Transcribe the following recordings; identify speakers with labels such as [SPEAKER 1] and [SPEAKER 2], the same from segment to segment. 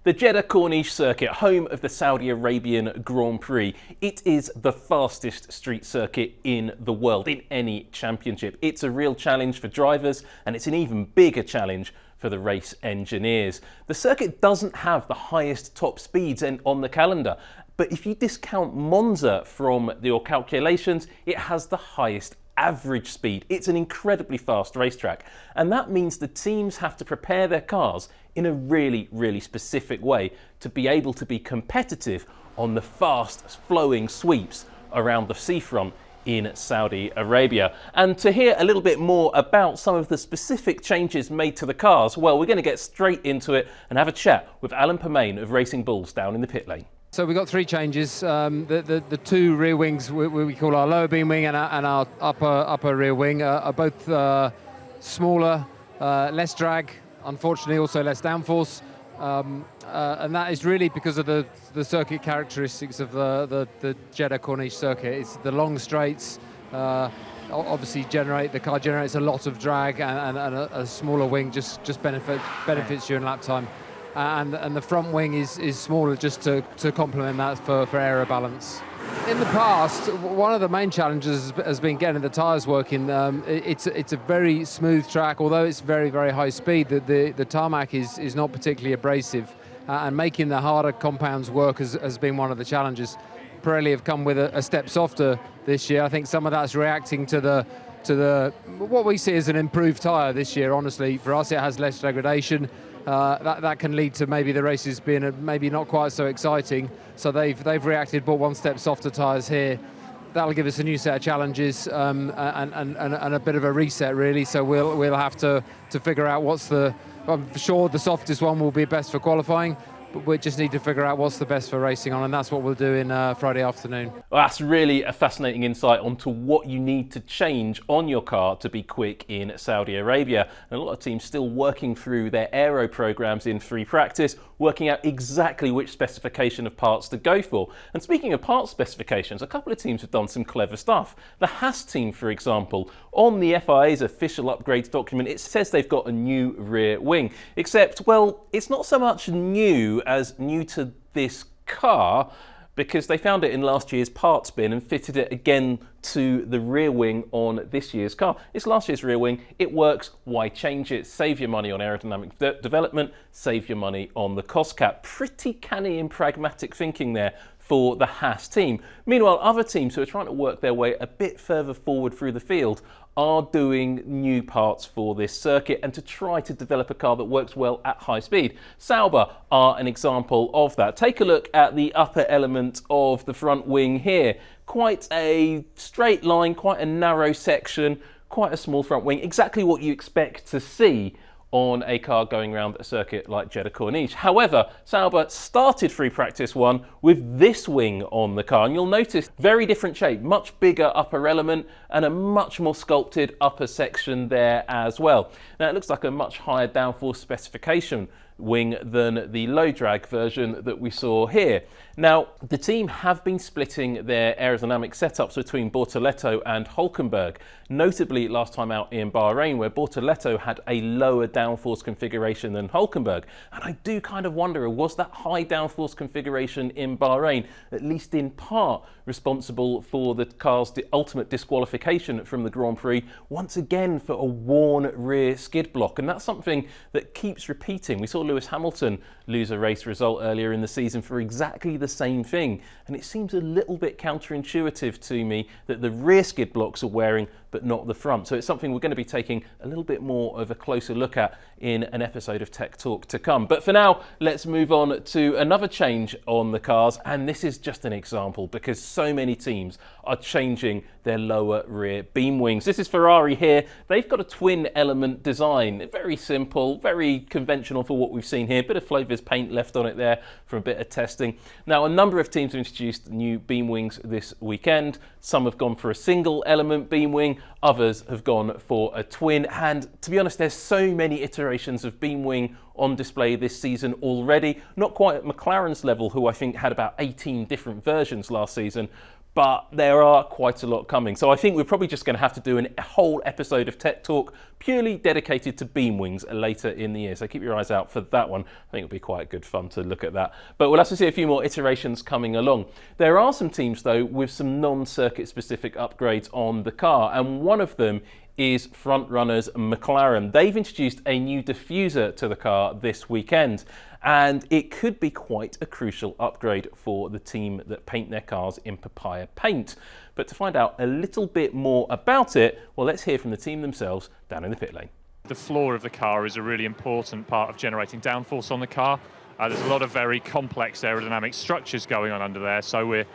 [SPEAKER 1] The Jeddah Corniche circuit, home of the Saudi Arabian Grand Prix. It is the fastest street circuit in the world, in any championship. It's a real challenge for drivers, and it's an even bigger challenge for the race engineers. The circuit doesn't have the highest top speeds on the calendar, but if you discount Monza from your calculations, it has the highest average speed. It's an incredibly fast racetrack, and that means the teams have to prepare their cars in a really specific way to be able to be competitive on the fast flowing sweeps around the seafront in Saudi Arabia. And to hear a little bit more about some of the specific changes made to the cars, well, we're going to get straight into it and have a chat with Alan Permane of Racing Bulls down in the pit lane.
[SPEAKER 2] So we've got three changes. The two rear wings we call our lower beam wing and our upper rear wing are both smaller, less drag, unfortunately also less downforce, and that is really because of the circuit characteristics of the Jeddah Corniche circuit. It's the long straights. Obviously the car generates a lot of drag, and a smaller wing just benefits you in lap time. And the front wing is smaller just to complement that for aero balance. In the past, one of the main challenges has been getting the tyres working. It's a very smooth track, although it's very high speed. The tarmac is not particularly abrasive, and making the harder compounds work has been one of the challenges. Pirelli have come with a step softer this year. I think some of that's reacting to the what we see as an improved tyre this year. Honestly, for us, it has less degradation. That can lead to maybe the races being maybe not quite so exciting. So they've reacted, bought one step softer tyres here. That'll give us a new set of challenges and a bit of a reset, really. So we'll have to figure out I'm sure the softest one will be best for qualifying, but we just need to figure out what's the best for racing on, and that's what we'll do in Friday afternoon.
[SPEAKER 1] Well, that's really a fascinating insight onto what you need to change on your car to be quick in Saudi Arabia. And a lot of teams still working through their aero programs in free practice, working out exactly which specification of parts to go for. And speaking of part specifications, a couple of teams have done some clever stuff. The Haas team, for example, on the FIA's official upgrades document, it says they've got a new rear wing. Except, well, it's not so much new as new to this car, because they found it in last year's parts bin and fitted it again to the rear wing on this year's car. It's last year's rear wing, it works, why change it? Save your money on aerodynamic development, save your money on the cost cap. Pretty canny and pragmatic thinking there for the Haas team. Meanwhile, other teams who are trying to work their way a bit further forward through the field are doing new parts for this circuit and to try to develop a car that works well at high speed. Sauber are an example of that. Take a look at the upper element of the front wing here. Quite a straight line, quite a narrow section, quite a small front wing, exactly what you expect to see on a car going around a circuit like Jeddah Corniche. However, Sauber started free practice one with this wing on the car, and you'll notice very different shape, much bigger upper element and a much more sculpted upper section there as well. Now it looks like a much higher downforce specification wing than the low drag version that we saw here. Now, the team have been splitting their aerodynamic setups between Bortoleto and Hulkenberg, notably last time out in Bahrain, where Bortoleto had a lower downforce configuration than Hulkenberg. And I do kind of wonder, was that high downforce configuration in Bahrain, at least in part, responsible for the car's ultimate disqualification from the Grand Prix, once again for a worn rear skid block? And that's something that keeps repeating. We saw Lewis Hamilton lose a race result earlier in the season for exactly the same thing, and it seems a little bit counterintuitive to me that the rear skid blocks are wearing but not the front. So it's something we're going to be taking a little bit more of a closer look at in an episode of Tech Talk to come. But for now, let's move on to another change on the cars, and this is just an example because so many teams are changing their lower rear beam wings. This is Ferrari here. They've got a twin element design, very simple, very conventional for what we've seen here. Bit of Flowvis paint left on it there for a bit of testing. Now, a number of teams have introduced new beam wings this weekend. Some have gone for a single element beam wing, others have gone for a twin, and to be honest, there's so many iterations of beam wing on display this season already. Not quite at McLaren's level, who I think had about 18 different versions last season, but there are quite a lot coming. So I think we're probably just going to have to do a whole episode of Tech Talk purely dedicated to beam wings later in the year. So keep your eyes out for that one. I think it'll be quite good fun to look at that. But we'll have to see a few more iterations coming along. There are some teams, though, with some non-circuit specific upgrades on the car, and one of them is front runners McLaren. They've introduced a new diffuser to the car this weekend, and it could be quite a crucial upgrade for the team that paint their cars in papaya paint. But to find out a little bit more about it, well, let's hear from the team themselves down in the pit lane.
[SPEAKER 3] The floor of the car is a really important part of generating downforce on the car. There's a lot of very complex aerodynamic structures going on under there, so we're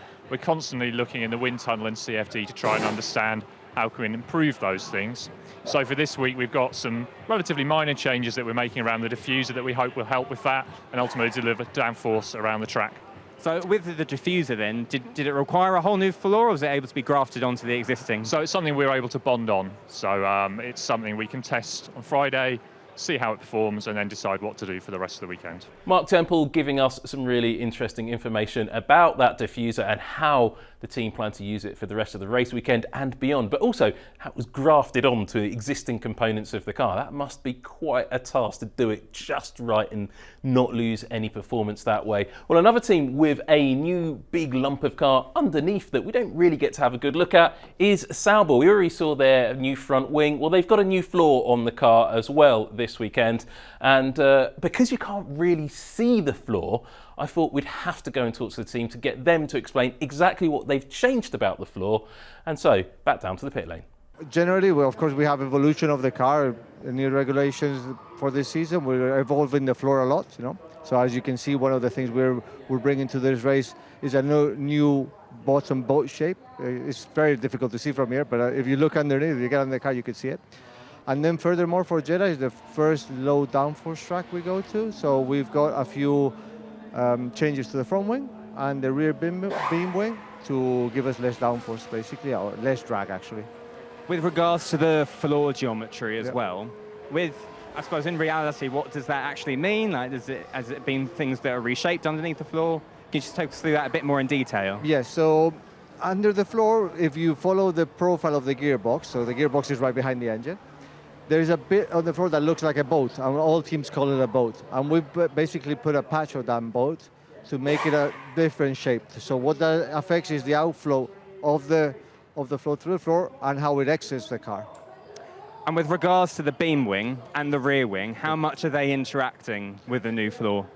[SPEAKER 3] constantly looking in the wind tunnel and CFD to try and understand how can we improve those things. So for this week, we've got some relatively minor changes that we're making around the diffuser that we hope will help with that and ultimately deliver downforce around the track.
[SPEAKER 4] So with the diffuser then, did it require a whole new floor, or was it able to be grafted onto the existing?
[SPEAKER 3] So it's something we're able to bond on. So it's something we can test on Friday, see how it performs, and then decide what to do for the rest of the weekend.
[SPEAKER 1] Mark Temple giving us some really interesting information about that diffuser and how the team plan to use it for the rest of the race weekend and beyond, but also how it was grafted on to existing components of the car. That must be quite a task to do it just right and not lose any performance that way. Well, another team with a new big lump of car underneath that we don't really get to have a good look at is Sauber. We already saw their new front wing. Well, they've got a new floor on the car as well this weekend, and because you can't really see the floor, I thought we'd have to go and talk to the team to get them to explain exactly what they've changed about the floor. And so, back down to the pit lane.
[SPEAKER 5] Generally, well, of course, we have evolution of the car, new regulations for this season. We're evolving the floor a lot, So as you can see, one of the things we're bringing to this race is a new bottom boat shape. It's very difficult to see from here, but if you look underneath, if you get on the car, you can see it. And then furthermore, for Jeddah is the first low downforce track we go to. So we've got a few changes to the front wing and the rear beam wing to give us less downforce, basically, or less drag, actually.
[SPEAKER 4] With regards to the floor geometry as well, I suppose in reality, what does that actually mean? Like, has it been things that are reshaped underneath the floor? Can you just take us through that a bit more in detail?
[SPEAKER 5] Yes, so under the floor, if you follow the profile of the gearbox, so the gearbox is right behind the engine, there's a bit on the floor that looks like a boat, and all teams call it a boat. And we basically put a patch of that boat to make it a different shape. So what that affects is the outflow of the flow through the floor and how it exits the car.
[SPEAKER 4] And with regards to the beam wing and the rear wing, how much are they interacting with the new floor?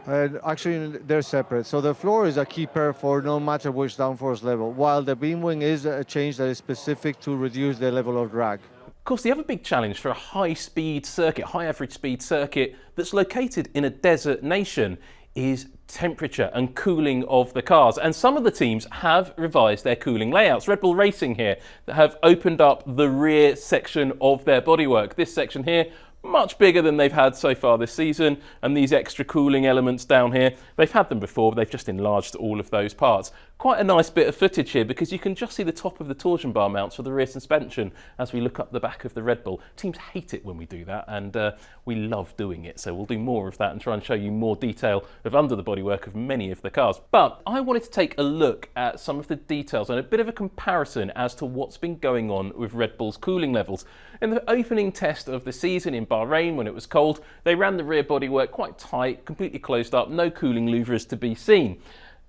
[SPEAKER 5] Actually, they're separate. So the floor is a keeper for no matter which downforce level, while the beam wing is a change that is specific to reduce the level of drag.
[SPEAKER 1] Of course, the other big challenge for a high-speed circuit, high average speed circuit that's located in a desert nation is temperature and cooling of the cars. And some of the teams have revised their cooling layouts. Red Bull Racing here that have opened up the rear section of their bodywork. This section here, much bigger than they've had so far this season, and these extra cooling elements down here, they've had them before, but they've just enlarged all of those parts. Quite a nice bit of footage here because you can just see the top of the torsion bar mounts for the rear suspension as we look up the back of the Red Bull. Teams hate it when we do that, and we love doing it, so we'll do more of that and try and show you more detail of under the bodywork of many of the cars. But I wanted to take a look at some of the details and a bit of a comparison as to what's been going on with Red Bull's cooling levels. In the opening test of the season in Bahrain, when it was cold, they ran the rear bodywork quite tight, completely closed up, no cooling louvers to be seen.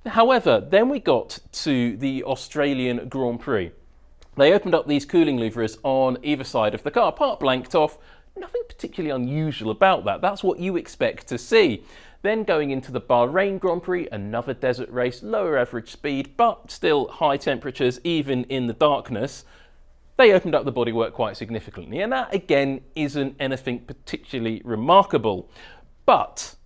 [SPEAKER 1] However, then we got to the Australian Grand Prix. They opened up these cooling louvers on either side of the car, part blanked off. Nothing particularly unusual about that. That's what you expect to see. Then going into the Bahrain Grand Prix, another desert race, lower average speed, but still high temperatures even in the darkness. They opened up the bodywork quite significantly, and that again isn't anything particularly remarkable. But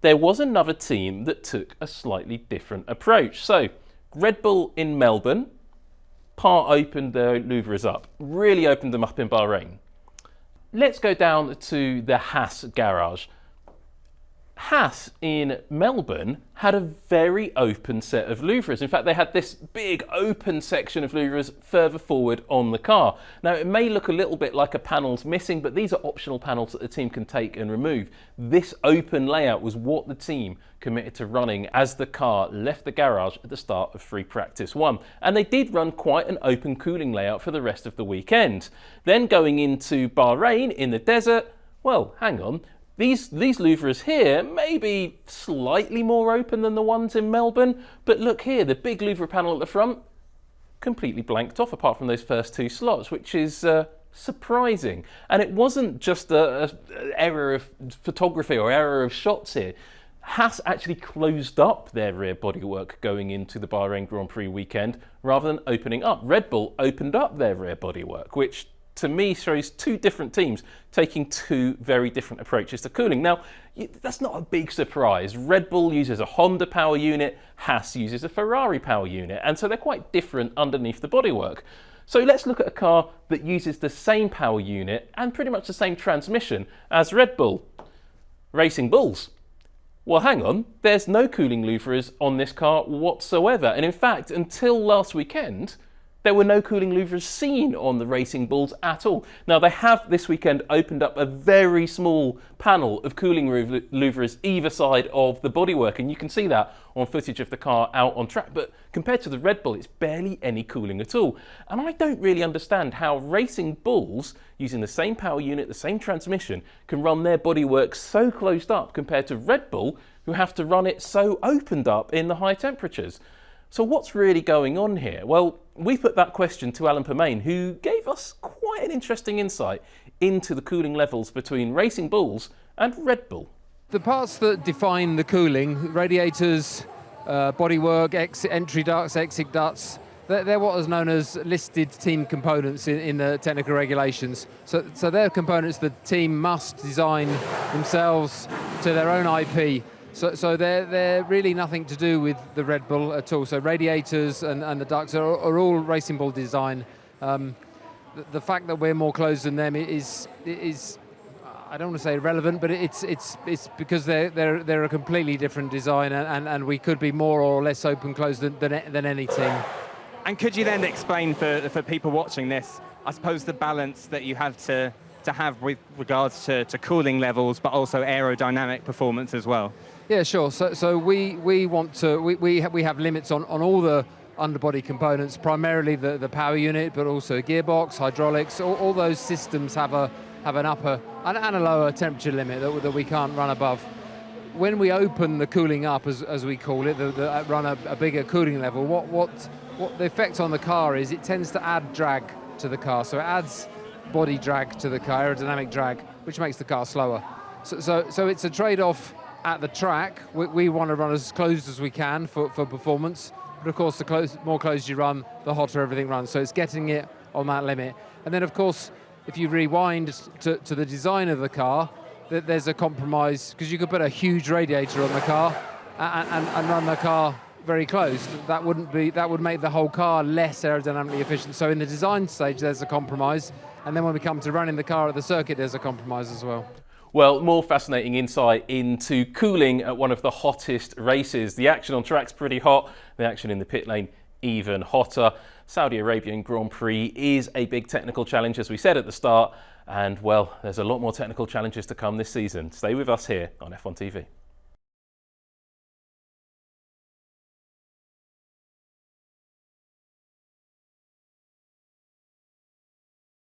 [SPEAKER 1] there was another team that took a slightly different approach. So Red Bull in Melbourne, part opened their louvers up, really opened them up in Bahrain. Let's go down to the Haas garage. Haas in Melbourne had a very open set of louvres. In fact, they had this big open section of louvres further forward on the car. Now, it may look a little bit like a panel's missing, but these are optional panels that the team can take and remove. This open layout was what the team committed to running as the car left the garage at the start of free practice 1. And they did run quite an open cooling layout for the rest of the weekend. Then going into Bahrain in the desert, well, hang on. These louvres here may be slightly more open than the ones in Melbourne, but look here, the big louvre panel at the front, completely blanked off apart from those first 2 slots, which is surprising. And it wasn't just an error of photography or error of shots here. Haas actually closed up their rear bodywork going into the Bahrain Grand Prix weekend rather than opening up. Red Bull opened up their rear bodywork, which to me shows 2 different teams taking 2 very different approaches to cooling. Now, that's not a big surprise. Red Bull uses a Honda power unit, Haas uses a Ferrari power unit, and so they're quite different underneath the bodywork. So let's look at a car that uses the same power unit and pretty much the same transmission as Red Bull. Racing Bulls. Well, hang on, there's no cooling louvres on this car whatsoever, and in fact, until last weekend, there were no cooling louvres seen on the Racing Bulls at all. Now, they have this weekend opened up a very small panel of cooling louvres either side of the bodywork, and you can see that on footage of the car out on track. But compared to the Red Bull, it's barely any cooling at all. And I don't really understand how Racing Bulls, using the same power unit, the same transmission, can run their bodywork so closed up compared to Red Bull, who have to run it so opened up in the high temperatures. So what's really going on here? Well, we put that question to Alan Permane, who gave us quite an interesting insight into the cooling levels between Racing Bulls and Red Bull.
[SPEAKER 2] The parts that define the cooling, radiators, bodywork, entry ducts, exit ducts, they're what is known as listed team components in the technical regulations. So they're components the team must design themselves to their own IP. So they're really nothing to do with the Red Bull at all. So radiators and the ducts are all Racing Bull design. The fact that we're more closed than them is I don't want to say irrelevant, but it's because they're a completely different design, and we could be more or less open closed than any team.
[SPEAKER 4] And could you then explain for people watching this, I suppose, the balance that you have to have with regards to cooling levels, but also aerodynamic performance as well?
[SPEAKER 2] Yeah, sure. So we want to we have limits on all the underbody components, primarily the power unit, but also gearbox, hydraulics. All those systems have an upper and a lower temperature limit that we can't run above. When we open the cooling up, as we call it, run a bigger cooling level, what the effect on the car is it tends to add drag to the car. So it adds body drag to the car, aerodynamic drag, which makes the car slower. So it's a trade-off at the track. We want to run as closed as we can for performance, but of course the more closed you run, the hotter everything runs. So it's getting it on that limit. And then of course, if you rewind to the design of the car, there's a compromise, because you could put a huge radiator on the car and run the car very closed. That would make the whole car less aerodynamically efficient. So in the design stage, there's a compromise. And then when we come to running the car at the circuit, there's a compromise as well.
[SPEAKER 1] Well, more fascinating insight into cooling at one of the hottest races. The action on track's pretty hot, the action in the pit lane even hotter. Saudi Arabian Grand Prix is a big technical challenge, as we said at the start, and well, there's a lot more technical challenges to come this season. Stay with us here on F1 TV.